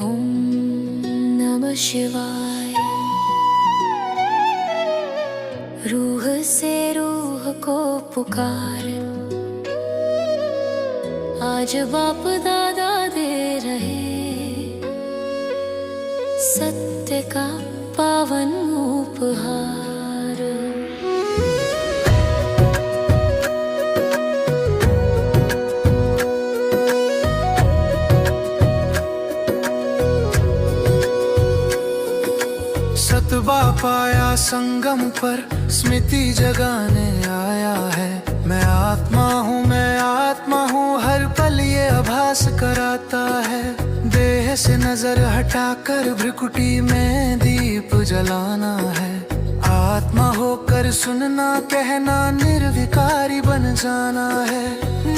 ओम नमः शिवाय। रूह से रूह को पुकार आज बाप दादा दे रहे सत्य का पावन उपहार। सतबा पाया संगम पर स्मृति जगाने आया है। मैं आत्मा हूँ हर पल ये आभास कराता है। देह से नजर हटाकर भ्रुकुटी में दीप जलाना है। आत्मा होकर सुनना कहना निर्विकारी बन जाना है।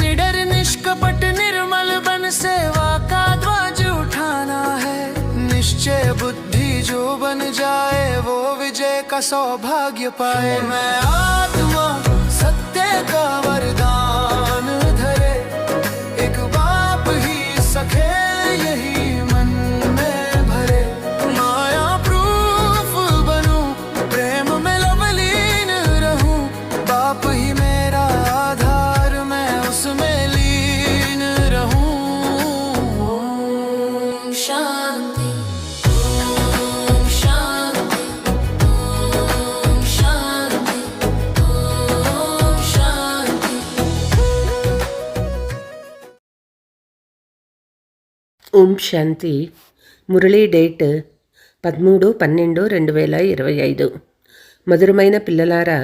निडर निष्कपट निर्मल बन सेवा का ध्वज उठाना है। निश्चय बुद्धि जो बन जाए वो विजय का सौभाग्य पाए। मैं आत्मा सत्य का वरदान धरे एक बाप ही सखे यही मन में भरे। माया प्रूफ बनूं प्रेम में लवलीन रहूं। बाप ही मेरा आधार मैं उसमें लीन रहूं। ओम शांति। ఓం శాంతి. మురళీ డేట్ 13/12/2025. మధురమైన పిల్లలారా,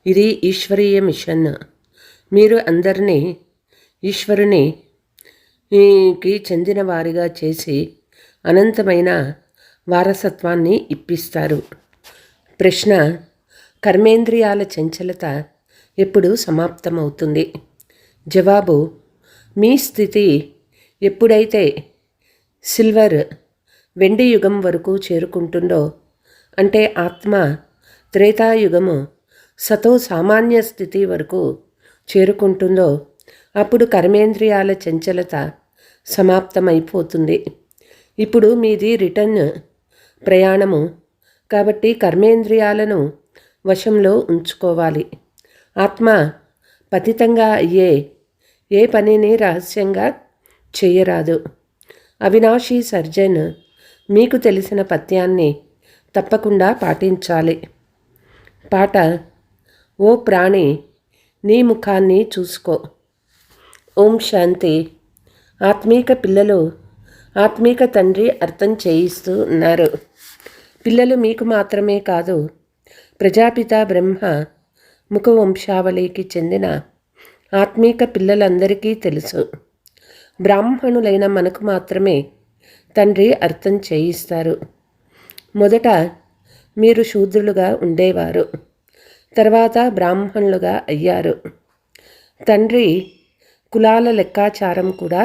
ఇది ఈశ్వరీయ మిషన్. మీరు అందరినీ ఈశ్వరునికి చెందిన వారిగా చేసి అనంతమైన వారసత్వాన్ని ఇప్పిస్తారు. ప్రశ్న: కర్మేంద్రియాల చంచలత ఎప్పుడు సమాప్తమవుతుంది? జవాబు: మీ స్థితి ఎప్పుడైతే సిల్వర్ వెండి యుగం వరకు చేరుకుంటుందో, అంటే ఆత్మ త్రేతాయుగము సతో సామాన్య స్థితి వరకు చేరుకుంటుందో, అప్పుడు కర్మేంద్రియాల చంచలత సమాప్తమైపోతుంది. ఇప్పుడు మీది రిటర్న్ ప్రయాణము కాబట్టి కర్మేంద్రియాలను వశంలో ఉంచుకోవాలి. ఆత్మ పతితంగా అయ్యే ఏ పనిని రహస్యంగా చేయరాదు. అవినాశీ సర్జన్ మీకు తెలిసిన పథ్యాన్ని తప్పకుండా పాటించాలి. పాట: ఓ ప్రాణి నీ ముఖాన్ని చూసుకో. ఓం శాంతి. ఆత్మీక పిల్లలు ఆత్మీక తండ్రి అర్థం చేయిస్తూ ఉన్నారు. పిల్లలు మీకు మాత్రమే కాదు, ప్రజాపిత బ్రహ్మ ముఖ వంశావళికి చెందిన ఆత్మీక పిల్లలందరికీ తెలుసు. బ్రాహ్మణులైన మనకు మాత్రమే తండ్రి అర్థం చేయిస్తారు. మొదట మీరు శూద్రులుగా ఉండేవారు, తర్వాత బ్రాహ్మణులుగా అయ్యారు. తండ్రి కులాల లెక్కాచారం కూడా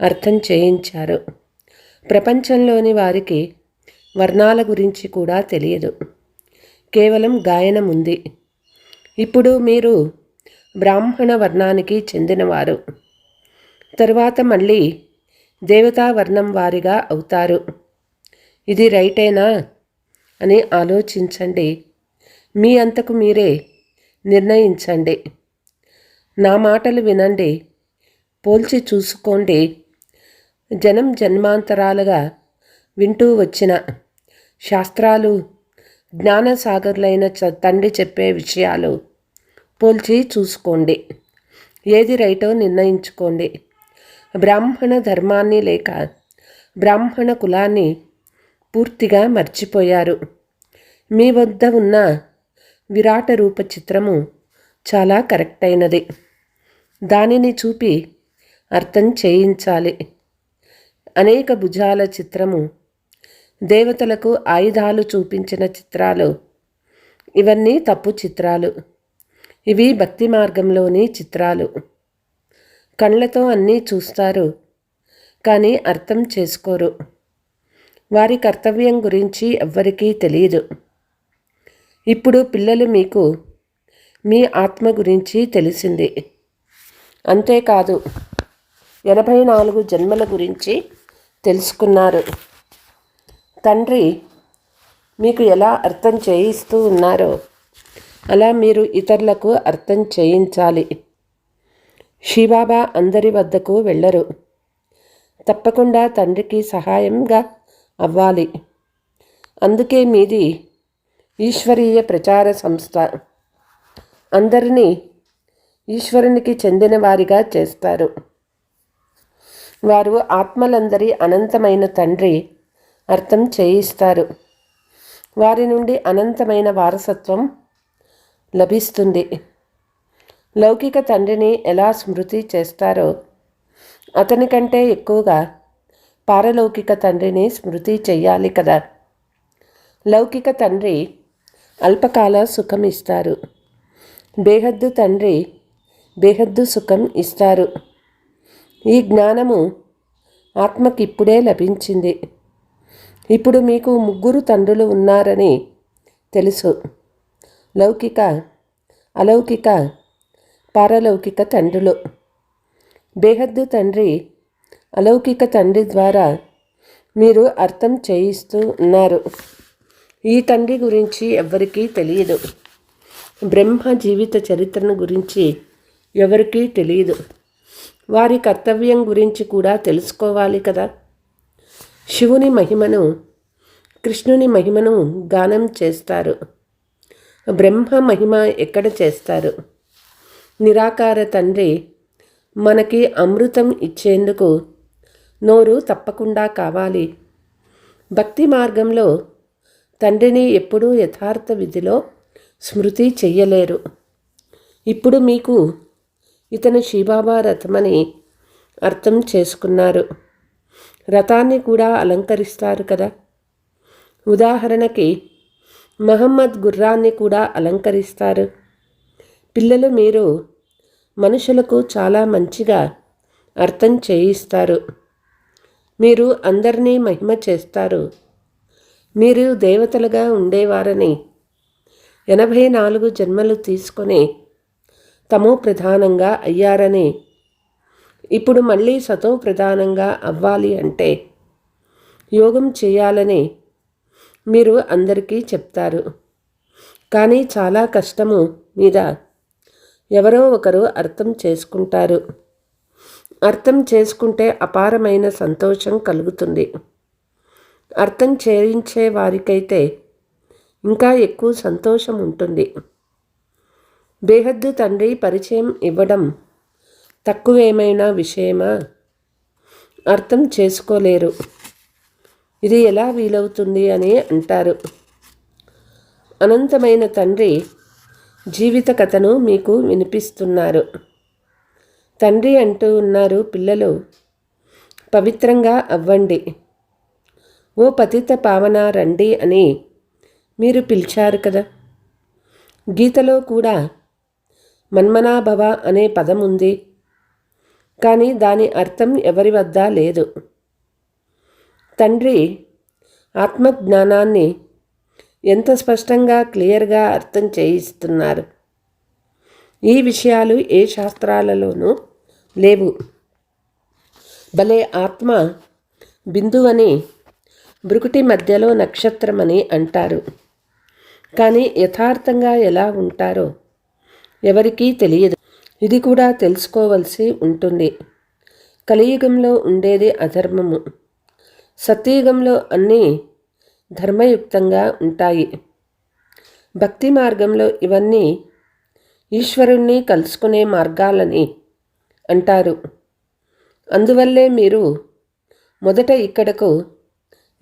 అర్థం చేయించారు. ప్రపంచంలోని వారికి వర్ణాల గురించి కూడా తెలియదు, కేవలం గాయనం ఉంది. ఇప్పుడు మీరు బ్రాహ్మణ వర్ణానికి చెందినవారు, తరువాత మళ్ళీ దేవతా వర్ణం వారిగా అవుతారు. ఇది రైటేనా అని ఆలోచించండి. మీ అంతకు మీరే నిర్ణయించండి. నా మాటలు వినండి, పోల్చి చూసుకోండి. జన్మాంతరాలుగా వింటూ వచ్చిన శాస్త్రాలు, జ్ఞానసాగర్లైన తండ్రి చెప్పే విషయాలు పోల్చి చూసుకోండి. ఏది రైటో నిర్ణయించుకోండి. బ్రాహ్మణ ధర్మాన్ని లేక బ్రాహ్మణ కులాన్ని పూర్తిగా మర్చిపోయారు. మీ వద్ద ఉన్న విరాట రూప చిత్రము చాలా కరెక్ట్ అయినది. దానిని చూపి అర్థం చేయించాలి. అనేక భుజాల చిత్రము, దేవతలకు ఆయుధాలు చూపించిన చిత్రాలు, ఇవన్నీ తప్పు చిత్రాలు. ఇవి భక్తి మార్గంలోని చిత్రాలు. కళ్ళతో అన్నీ చూస్తారు, కానీ అర్థం చేసుకోరు. వారి కర్తవ్యం గురించి ఎవ్వరికీ తెలియదు. ఇప్పుడు పిల్లలు మీకు మీ ఆత్మ గురించి తెలిసింది. అంతేకాదు 84 జన్మల గురించి తెలుసుకున్నారు. తండ్రి మీకు ఎలా అర్థం చేయిస్తూ ఉన్నారో అలా మీరు ఇతరులకు అర్థం చేయించాలి. శివబాబా అందరి వద్దకు వెళ్ళరు. తప్పకుండా తండ్రికి సహాయంగా అవ్వాలి. అందుకే మీది ఈశ్వరీయ ప్రచార సంస్థ. అందరినీ ఈశ్వరునికి చెందిన వారిగా చేస్తారు. వారు ఆత్మలందరి అనంతమైన తండ్రి అర్థం చేయిస్తారు. వారి నుండి అనంతమైన వారసత్వం లభిస్తుంది. లౌకిక తండ్రిని ఎలా స్మృతి చేస్తారో అతని కంటే ఎక్కువగా పారలౌకిక తండ్రిని స్మృతి చెయ్యాలి కదా. లౌకిక తండ్రి అల్పకాల సుఖం ఇస్తారు. బేహద్దు తండ్రి బేహద్దు సుఖం ఇస్తారు. ఈ జ్ఞానము ఆత్మకిప్పుడే లభించింది. ఇప్పుడు మీకు 3 తండ్రులు ఉన్నారని తెలుసు. లౌకిక, అలౌకిక, పారలౌకిక తండ్రులు. బేహద్దు తండ్రి అలౌకిక తండ్రి ద్వారా మీరు అర్థం చేయిస్తూ ఉన్నారు. ఈ తండ్రి గురించి ఎవ్వరికీ తెలియదు. బ్రహ్మ జీవిత చరిత్రను గురించి ఎవరికీ తెలియదు. వారి కర్తవ్యం గురించి కూడా తెలుసుకోవాలి కదా. శివుని మహిమను, కృష్ణుని మహిమను గానం చేస్తారు. బ్రహ్మ మహిమ ఎక్కడ చేస్తారు? నిరాకార తండ్రి మనకి అమృతం ఇచ్చేందుకు నోరు తప్పకుండా కావాలి. భక్తి మార్గంలో తండ్రిని ఎప్పుడూ యథార్థ విధిలో స్మృతి చెయ్యలేరు. ఇప్పుడు మీకు ఇతను శివబాబా రథమని అర్థం చేసుకున్నారు. రథాన్ని కూడా అలంకరిస్తారు కదా. ఉదాహరణకి మహమ్మద్ గుర్రాన్ని కూడా అలంకరిస్తారు. పిల్లలు మీరు మనుషులకు చాలా మంచిగా అర్థం చేయిస్తారు. మీరు అందరినీ మహిమ చేస్తారు. మీరు దేవతలుగా ఉండేవారని 84 జన్మలు తీసుకొని తమో ప్రధానంగా అయ్యారని, ఇప్పుడు మళ్ళీ సతో ప్రధానంగా అవ్వాలి అంటే యోగం చేయాలని మీరు అందరికీ చెప్తారు. కానీ చాలా కష్టము మీద ఎవరో ఒకరు అర్థం చేసుకుంటారు. అర్థం చేసుకుంటే అపారమైన సంతోషం కలుగుతుంది. అర్థం చేయించే వారికైతే ఇంకా ఎక్కువ సంతోషం ఉంటుంది. బేహద్దు తండ్రి పరిచయం ఇవ్వడం తక్కువేమైనా విషయమా? అర్థం చేసుకోలేరు. ఇది ఎలా వీలవుతుంది అని అంటారు. అనంతమైన తండ్రి జీవిత కథను మీకు వినిపిస్తున్నారు. తండ్రి అంటూ ఉన్నారు, పిల్లలు పవిత్రంగా అవ్వండి, ఓ పతిత పావన రండి అని మీరు పిలిచారు కదా. గీతలో కూడా మన్మనాభవ అనే పదం ఉంది. కానీ దాని అర్థం ఎవరి వద్ద లేదు. తండ్రి ఆత్మజ్ఞానాన్ని ఎంత స్పష్టంగా క్లియర్గా అర్థం చేయిస్తున్నారు. ఈ విషయాలు ఏ శాస్త్రాలలోనూ లేవు. భలే ఆత్మ బిందువని, బ్రుకుటి మధ్యలో నక్షత్రమని అంటారు. కానీ యథార్థంగా ఎలా ఉంటారో ఎవరికీ తెలియదు. ఇది కూడా తెలుసుకోవలసి ఉంటుంది. కలియుగంలో ఉండేది అధర్మము. సత్యయుగంలో అన్నీ ధర్మయుక్తంగా ఉంటాయి. భక్తి మార్గంలో ఇవన్నీ ఈశ్వరుణ్ణి కలుసుకునే మార్గాలని అంటారు. అందువల్లే మీరు మొదట ఇక్కడకు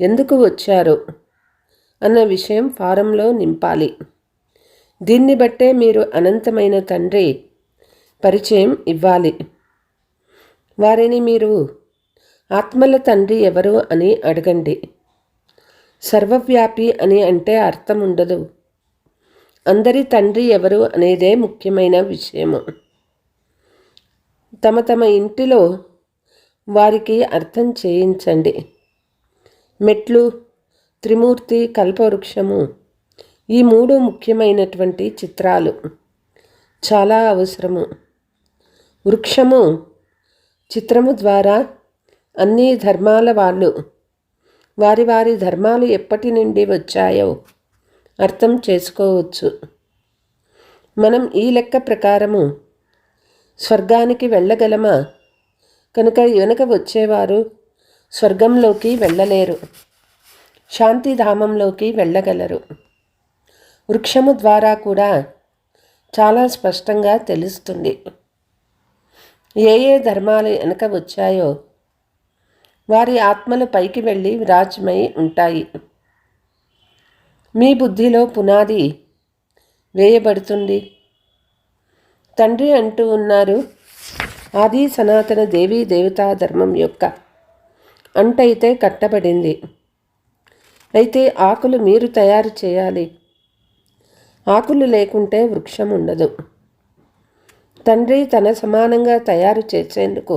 ఎందుకు వచ్చారో అన్న విషయం ఫారంలో నింపాలి. దీన్ని బట్టే మీరు అనంతమైన తండ్రి పరిచయం ఇవ్వాలి. వారిని మీరు ఆత్మల తండ్రి ఎవరు అని అడగండి. సర్వవ్యాపి అని అంటే అర్థం ఉండదు. అందరి తండ్రి ఎవరు అనేదే ముఖ్యమైన విషయము. తమ తమ ఇంటిలో వారికి అర్థం చేయించండి. మెట్లు, త్రిమూర్తి, కల్పవృక్షము, ఈ 3 ముఖ్యమైనటువంటి చిత్రాలు చాలా అవసరము. వృక్షము చిత్రము ద్వారా అన్ని ధర్మాల వాళ్ళు వారి వారి ధర్మాలు ఎప్పటి నుండి వచ్చాయో అర్థం చేసుకోవచ్చు. మనం ఈ లెక్క ప్రకారము స్వర్గానికి వెళ్ళగలమా? కనుక వెనుక వచ్చేవారు స్వర్గంలోకి వెళ్ళలేరు, శాంతిధామంలోకి వెళ్ళగలరు. వృక్షము ద్వారా కూడా చాలా స్పష్టంగా తెలుస్తుంది. ఏ ఏ ధర్మాలు వెనక వచ్చాయో వారి ఆత్మలు పైకి వెళ్ళి విరాజమై ఉంటాయి. మీ బుద్ధిలో పునాది వేయబడుతుంది. తండ్రి అంటూ ఉన్నారు, ఆది సనాతన దేవీ దేవతా ధర్మం యొక్క అంటైతే కట్టబడింది. అయితే ఆకులు మీరు తయారు చేయాలి. ఆకులు లేకుంటే వృక్షం ఉండదు. తండ్రి తన సమానంగా తయారు చేసేందుకు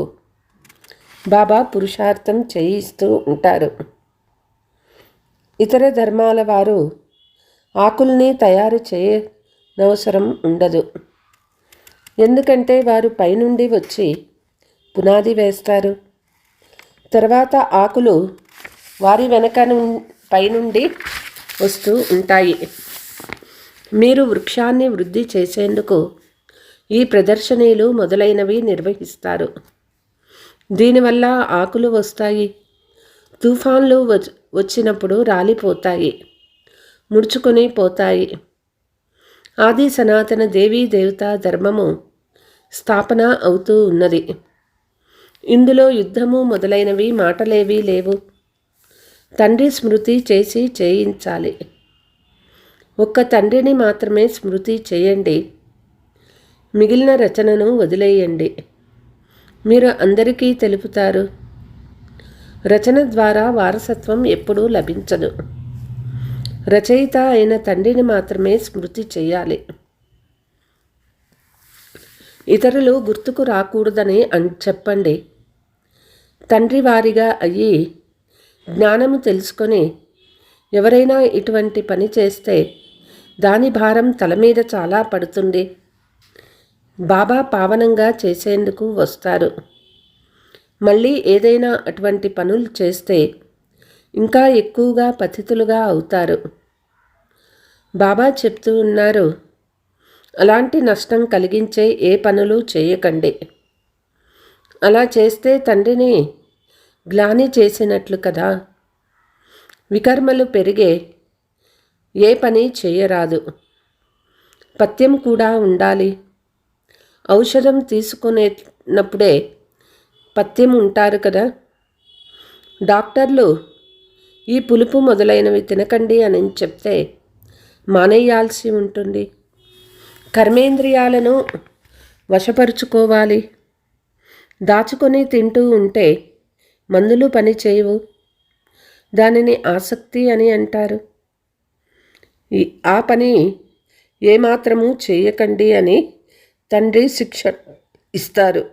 బాబా పురుషార్థం చేయిస్తూ ఉంటారు. ఇతర ధర్మాల వారు ఆకుల్ని తయారు చేయనవసరం ఉండదు. ఎందుకంటే వారు పైనుండి వచ్చి పునాది వేస్తారు. తర్వాత ఆకులు వారి వెనక పైనుండి వస్తూ ఉంటాయి. మీరు వృక్షాన్ని వృద్ధి చేసేందుకు ఈ ప్రదర్శనలు మొదలైనవి నిర్వహిస్తారు. దీనివల్ల ఆకులు వస్తాయి. తుఫాన్లు వచ్చినప్పుడు రాలిపోతాయి, ముడుచుకొని పోతాయి. ఆది సనాతన దేవీ దేవతా ధర్మము స్థాపన అవుతూ ఉన్నది. ఇందులో యుద్ధము మొదలైనవి మాటలేవీ లేవు. తండ్రి స్మృతి చేసి చేయించాలి. ఒక్క తండ్రిని మాత్రమే స్మృతి చేయండి. మిగిలిన రచనను వదిలేయండి. మీరు అందరికీ తెలుపుతారు. రచన ద్వారా వారసత్వం ఎప్పుడూ లభించదు. రచయిత అయిన తండ్రిని మాత్రమే స్మృతి చేయాలి. ఇతరులు గుర్తుకు రాకూడదని చెప్పండి. తండ్రి వారిగా అయ్యి జ్ఞానము తెలుసుకొని ఎవరైనా ఇటువంటి పని చేస్తే దాని భారం తల మీద చాలా పడుతుంది. బాబా పావనంగా చేసేందుకు వస్తారు. మళ్ళీ ఏదైనా అటువంటి పనులు చేస్తే ఇంకా ఎక్కువగా పతితులుగా అవుతారు. బాబా చెప్తూ ఉన్నారు, అలాంటి నష్టం కలిగించే ఏ పనులు చేయకండి. అలా చేస్తే తండ్రిని గ్లాని చేసినట్లు కదా. వికర్మలు పెరిగే ఏ పని చేయరాదు. పథ్యం కూడా ఉండాలి. ఔషధం తీసుకునేటప్పుడే పథ్యం ఉంటారు కదా. డాక్టర్లు ఈ పులుపు మొదలైనవి తినకండి అని చెప్తే మానేయాల్సి ఉంటుంది. కర్మేంద్రియాలను వశపరుచుకోవాలి. దాచుకొని తింటూ ఉంటే మందులు పని చేయవు. దానిని ఆసక్తి అని అంటారు. ఆ పని ఏమాత్రము చేయకండి అని తండ్రి శిక్ష ఇస్తారు.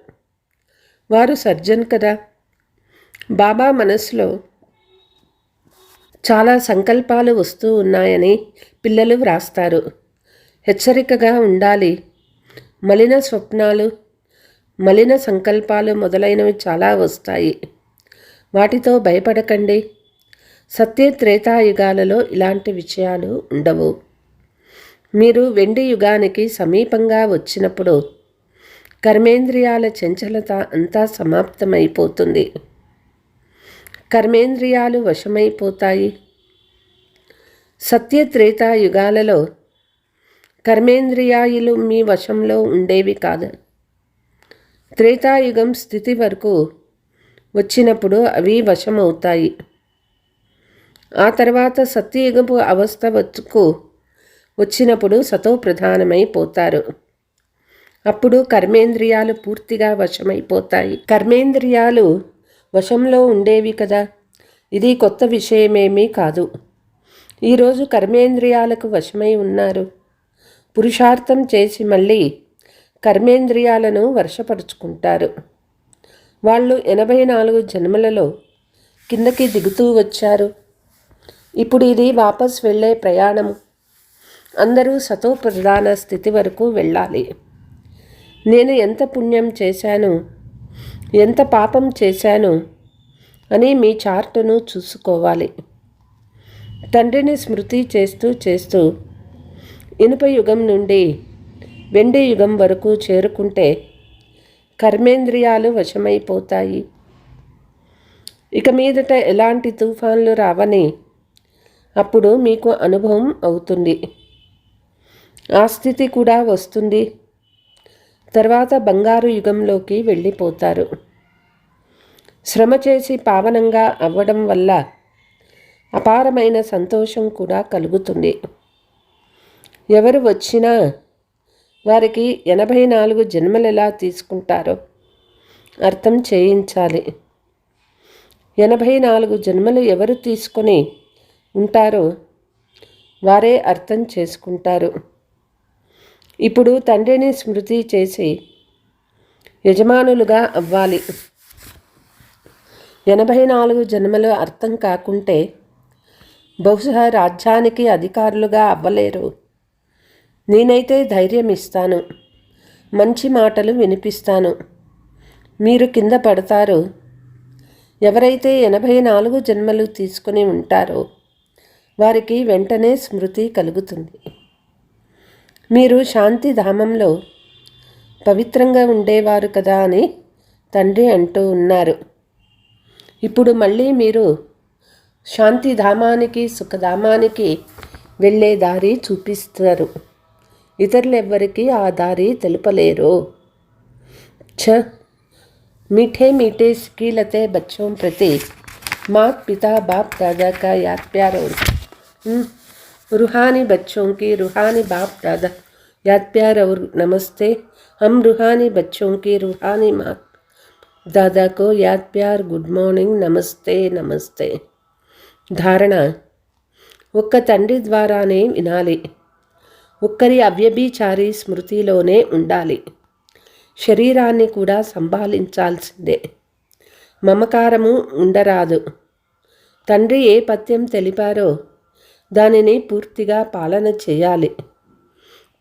వారు సర్జన్ కదా. బాబా మనసులో చాలా సంకల్పాలు వస్తూ ఉన్నాయని పిల్లలు వ్రాస్తారు. హెచ్చరికగా ఉండాలి. మలిన స్వప్నాలు, మలిన సంకల్పాలు మొదలైనవి చాలా వస్తాయి. వాటితో భయపడకండి. సత్య త్రేతాయుగాలలో ఇలాంటి విషయాలు ఉండవు. మీరు వెండి యుగానికి సమీపంగా వచ్చినప్పుడు కర్మేంద్రియాల చంచలత అంతా సమాప్తమైపోతుంది. కర్మేంద్రియాలు వశమైపోతాయి. సత్య త్రేతాయుగాలలో కర్మేంద్రియాలు మీ వశంలో ఉండేవి కాదు. త్రేతాయుగం స్థితి వరకు వచ్చినప్పుడు అవి వశమవుతాయి. ఆ తర్వాత సత్యయుగపు అవస్థ వచ్చినప్పుడు సతో ప్రధానమైపోతారు. అప్పుడు కర్మేంద్రియాలు పూర్తిగా వశమైపోతాయి. కర్మేంద్రియాలు వశంలో ఉండేవి కదా. ఇది కొత్త విషయమేమీ కాదు. ఈరోజు కర్మేంద్రియాలకు వశమై ఉన్నారు. పురుషార్థం చేసి మళ్ళీ కర్మేంద్రియాలను వశపరుచుకుంటారు. వాళ్ళు 84 జన్మలలో కిందకి దిగుతూ వచ్చారు. ఇప్పుడు ఇది వాపస్ వెళ్ళే ప్రయాణము. అందరూ సతో ప్రధాన స్థితి వరకు వెళ్ళాలి. నేను ఎంత పుణ్యం చేశాను, ఎంత పాపం చేశాను, అని మీ చార్టును చూసుకోవాలి. తండ్రిని స్మృతి చేస్తూ చేస్తూ ఇనుప యుగం నుండి వెండి యుగం వరకు చేరుకుంటే కర్మేంద్రియాలు వశమైపోతాయి. ఇక మీదట ఎలాంటి తుఫాన్లు రావని అప్పుడు మీకు అనుభవం అవుతుంది. ఆ స్థితి కూడా వస్తుంది. తర్వాత బంగారు యుగంలోకి వెళ్ళిపోతారు. శ్రమ చేసి పావనంగా అవ్వడం వల్ల అపారమైన సంతోషం కూడా కలుగుతుంది. ఎవరు వచ్చినా వారికి 84 జన్మలు ఎలా తీసుకుంటారో అర్థం చేయించాలి. 84 జన్మలు ఎవరు తీసుకొని ఉంటారో వారే అర్థం చేసుకుంటారు. ఇప్పుడు తండ్రిని స్మృతి చేసి యజమానులుగా అవ్వాలి. 84 జన్మలు అర్థం కాకుంటే బహుశా రాజ్యానికి అధికారులుగా అవ్వలేరు. నేనైతే ధైర్యం ఇస్తాను, మంచి మాటలు వినిపిస్తాను, మీరు కింద పడతారు. ఎవరైతే 84 జన్మలు తీసుకుని ఉంటారో వారికి వెంటనే స్మృతి కలుగుతుంది. మీరు శాంతిధామంలో పవిత్రంగా ఉండేవారు కదా అని తండ్రి అంటూ ఉన్నారు. ఇప్పుడు మళ్ళీ మీరు శాంతిధామానికి సుఖధామానికి వెళ్ళే దారి చూపిస్తారు. ఇతరులెవ్వరికీ ఆ దారి తెలుపలేరు. मीठे मीठे सिकीलते बच्चों प्रति मात पिता बाप दादा का याद प्यार और रूहानी बच्चों की रूहानी बाप दादा याद प्यार और नमस्ते. हम रूहानी बच्चों की रूहानी मात दादा को याद प्यार गुड మార్నింగ్ నమస్తే నమస్తే. ధారణ: ఒక్క తండ్రి ద్వారానే వినాలి. ఒక్కరి అవ్యభిచారి స్మృతిలోనే ఉండాలి. శరీరాన్ని కూడా సంభాళించాల్సిందే. మమకారము ఉండరాదు. తండ్రి ఏ పథ్యం తెలిపారో దానిని పూర్తిగా పాలన చేయాలి.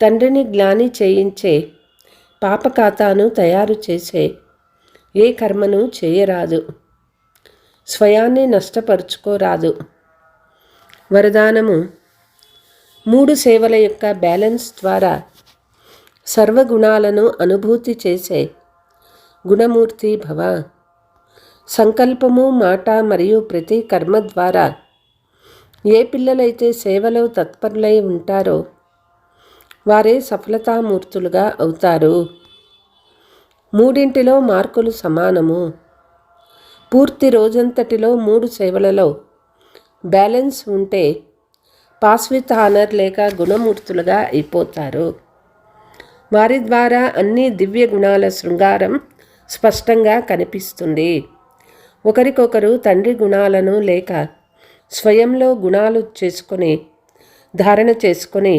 తండ్రిని గ్లాని చేయించే పాపఖాతాను తయారు చేసే ఏ కర్మను చేయరాదు. స్వయాన్ని నష్టపరుచుకోరాదు. వరదానము: 3 సేవల యొక్క బ్యాలెన్స్ ద్వారా సర్వగుణాలను అనుభూతి చేసే గుణమూర్తి భవ. సంకల్పము, మాట మరియు ప్రతి కర్మ ద్వారా ఏ పిల్లలైతే సేవలో తత్పరులై ఉంటారో వారే సఫలతామూర్తులుగా అవుతారు. 3 మార్కులు సమానము. పూర్తి రోజంతటిలో 3 సేవలలో బ్యాలెన్స్ ఉంటే పాస్ విత్ హానర్ లేక గుణమూర్తులుగా అయిపోతారు. వారి ద్వారా అన్ని దివ్య గుణాల శృంగారం స్పష్టంగా కనిపిస్తుంది. ఒకరికొకరు తండ్రి గుణాలను లేక స్వయంలో గుణాలు చేసుకొని ధారణ చేసుకొని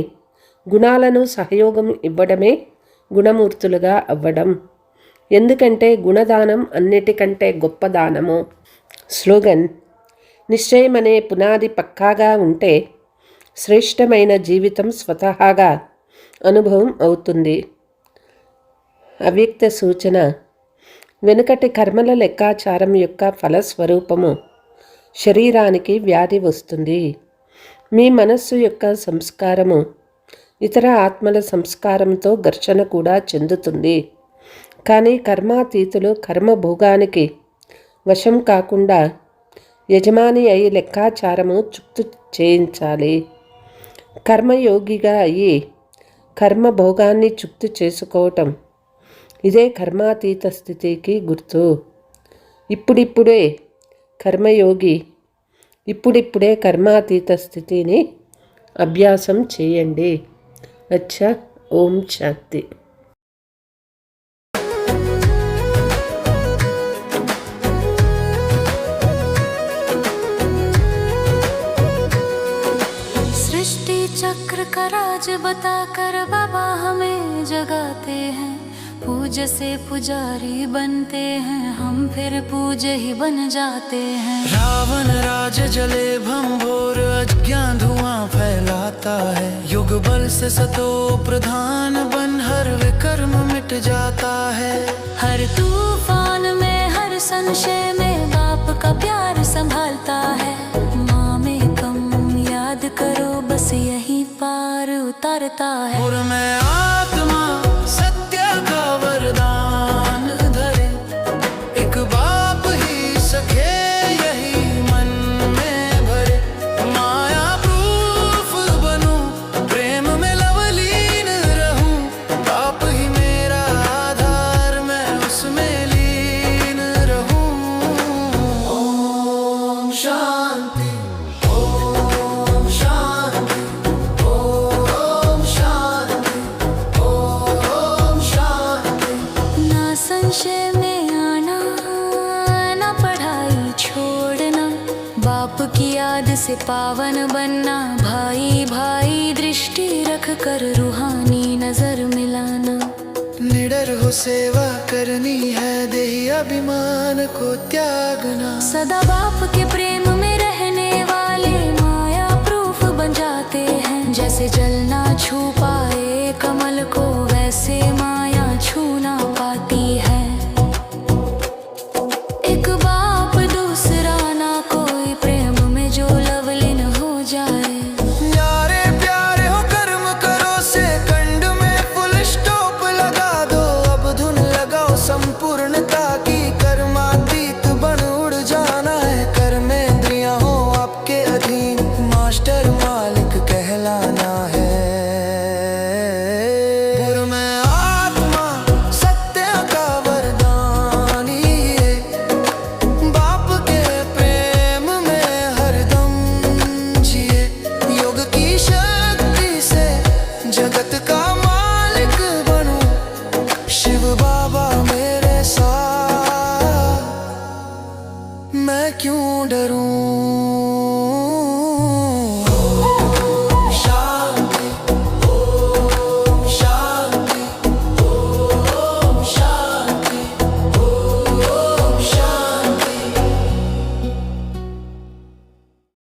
గుణాలను సహయోగం ఇవ్వడమే గుణమూర్తులుగా అవ్వడం. ఎందుకంటే గుణదానం అన్నిటికంటే గొప్ప దానము. స్లోగన్: నిశ్చయం అనే పునాది పక్కాగా ఉంటే శ్రేష్టమైన జీవితం స్వతహాగా అనుభవం అవుతుంది. అవ్యక్త సూచన: వెనుకటి కర్మల లెక్కాచారం యొక్క ఫలస్వరూపము శరీరానికి వ్యాధి వస్తుంది. మీ మనస్సు యొక్క సంస్కారము ఇతర ఆత్మల సంస్కారంతో ఘర్షణ కూడా చెందుతుంది. కానీ కర్మాతీతులు కర్మభోగానికి వశం కాకుండా యజమాని అయి లెక్కాచారము చుక్తు చేయించాలి. కర్మయోగిగా అయ్యి కర్మభోగాన్ని చుక్తు చేసుకోవటం ఇదే కర్మాతీత స్థితికి గుర్తు. ఇప్పుడిప్పుడే కర్మయోగి, ఇప్పుడిప్పుడే కర్మాతీత స్థితిని అభ్యాసం చేయండి. అచ్చా. ఓం శాంతి. चक्र का राज बताकर बाबा हमें जगाते हैं. पूज्य से पुजारी बनते हैं हम, फिर पूज्य ही बन जाते हैं. रावण राज जले भंभोर अज्ञान धुआं फैलाता है. युग बल से सतो प्रधान बन हर विकर्म मिट जाता है. हर तूफान में हर संशय में बाप का प्यार संभालता है। माँ में कम याद करो बस यही पार उतारता है। और मैं आत्मा सत्य का वरदान धरे, एक बाप ही सखे यही मन में भरे। माया प्रूफ बनूं, प्रेम में लवलीन रहूं, बाप ही मेरा आधार, मैं उसमें लीन रहूं। ओम शांति, ओम शांति, ओम शांति, ओम शांति। ना संशय में आना, ना पढ़ाई छोड़ना, बाप की याद से पावन बनना। भाई भाई दृष्टि रख कर रूहानी नजर मिलाना। निडर हो सेवा करनी है, देही अभिमान को त्यागना। सदा बाप के प्रेम